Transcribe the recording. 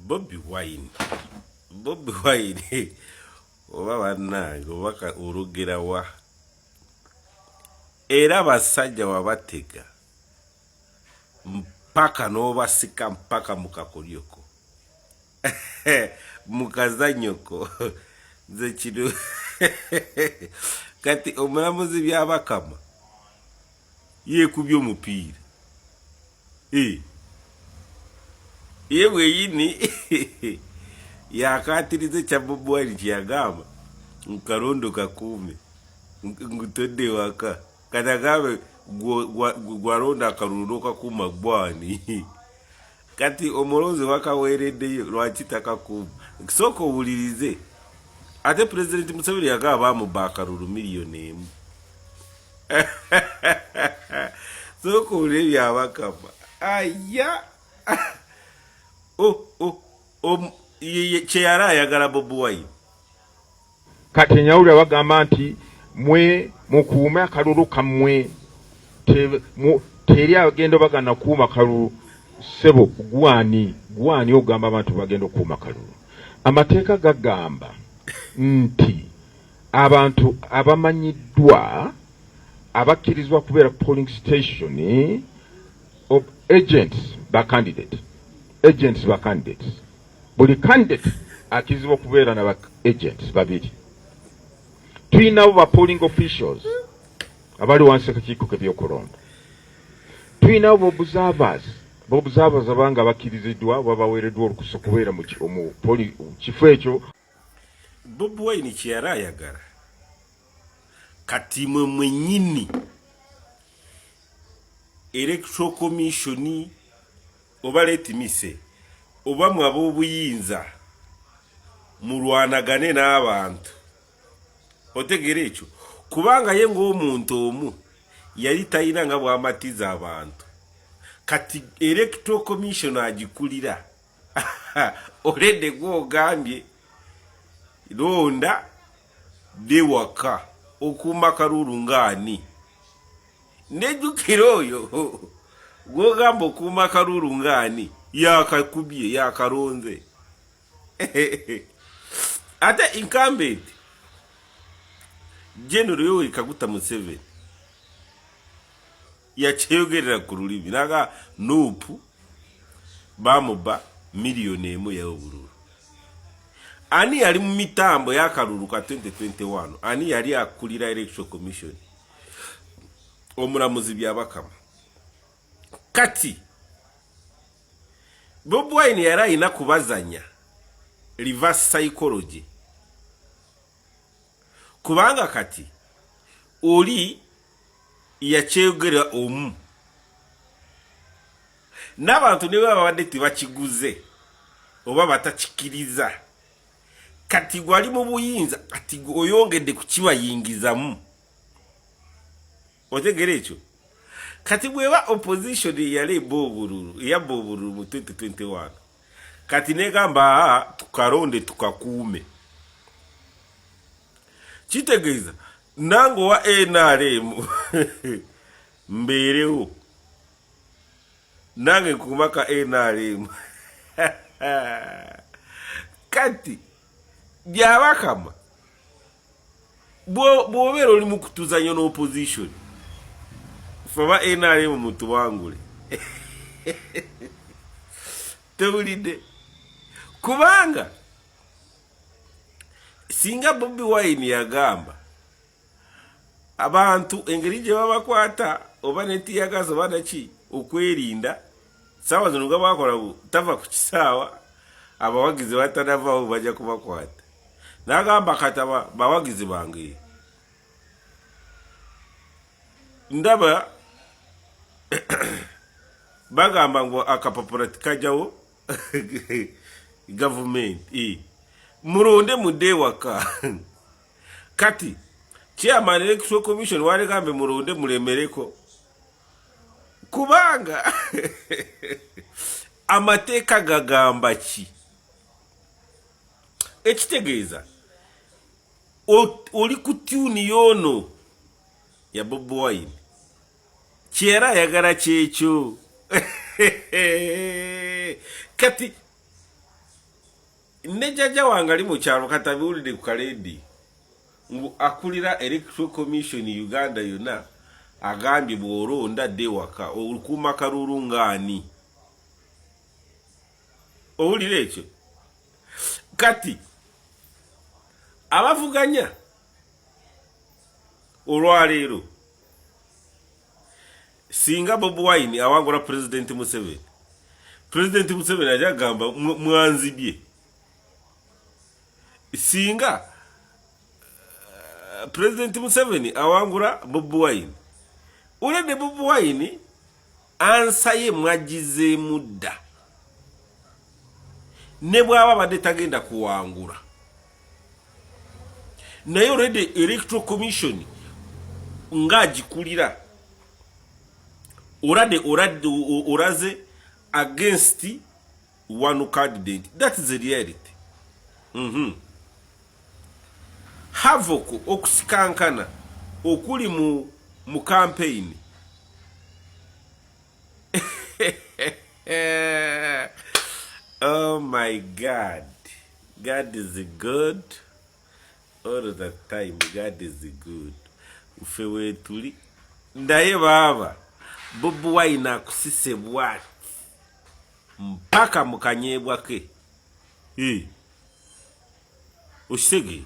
Bobi Wine oba bannange obaka olugera wa era basajja wabatega mpaka n'obasika mpaka mukakolyoko mukazanyoko ze kino kati omulamuzi byabakama yekubye omupiira yewe yini yakatirize kya Bobi Wine kyagamba nkarondo kakume ngutodde waka katagabe gwaronda akarundo kakuma gwani kati omolozi wakawereddeyo lwakita kakuma soko bulirize ate President Museveni yagaba mu bakaruru miliyoni emu soko ule byabakama aya kyeyara ayagala Bobi Wine kati nyawulira bagamba nti mwe mukuume akalulu kammwe teri agenda bagana kuuma akalulu sebo gwani ogamba abantu bagenda okuuma akalulu amateeka gagamba nti abantu abamanyiddwa abakkirizibwa kubeera polling station of agents ba candidates buli candidate akkirizibwa okubeera na agents babiri tulinawo ba polling officials abali wansi akakiiko k'ebyokulonda tulinawo bobservers abanga bakkiriziddwa babaweereddwa olukusa okubeera mu kifo ekyo. Bobi Wine kyeyali ayagala kati mwennyini electoral commission oba letimise oba mu ab'obuyinza mulwanagane n'abantu otegera ekyo kubanga ye ng'omuntu omu yali talina nga bw'amatiza abantu kati electoral commission agikulira oledde gw'ogambye londa dewaka okuuma kalulu ng'ani nejjukira oyo gw'ogamba okuuma kalulu ng'ani yakakubye yakaronze ate incumbent General Yoweri Kaguta Museveni yakyeyogerera ku lulimi naga nupu bamuba miliyoni emu ya obululu ani yali mu mitambo y'akalulu ka 2021 ani yali akulira election commission omulamuzi byabakama kati Bobi Wine yali alina kubazanya reverse psychology kubanga kati oli yakyeyogera omu n'abantu ne baba badde tebakiguze oba batakikiriza kati gwali mu buyinza kati oyongedde kukibayingizamu otegera ekyo kati bweba opposition yaleba obululu mu 2021 kati negamba tukaronde tukakuume kitegeeza nange wa NRM mbeerewo nange nkumaka NRM kati byabakama bw'obeera oli mu kutuzanya n'opposition faba NRM mutubangule tewulidde kubanga singa Bobi Wine yagamba abantu engeri gye babakwata oba netiyagaza oba naki okwerinda saawa zino nga bakola tava ku kisaawa abawagizi batanavawo bajja kubakwata nagamba kataba bawagizi bange ndaba bagamba ngo akapapula tikajawo government mulonde mudde waka kati chairman electoral commission walegambe mulonde mulemereko kubanga amateeka gagamba ki ekitegeeza oli ku tuni yono ya Bobi Wine kyera ayagala kyekyo kati ne jjajja wange ali mu kyalo katabiwulidde ku kaleedi ngu akulira electoral commission Uganda yonna agambye bw'olonda dde waka olukuuma kalulu ng'ani. Owulira ekyo kati abavuganya olwaleero singa Bobi Wine awangula President Museveni, President Museveni ajja gamba mwanzibye. Singa President Museveni awangula Bobi Wine, ulede Bobi Wine ansaye mwagize mudda ne bwaba badde tagenda kuwangula. Naye olede Electoral Commission ngagikulira oraze against one candidate. That is the reality. Havoc okusikankana okuli mu campaign. Oh my God. God is good. All the time God is good. Ufewe tuli. Ndaye baba. Bobi Wine akusise bwati. Mpaka mukanyebwa ke. Oshege.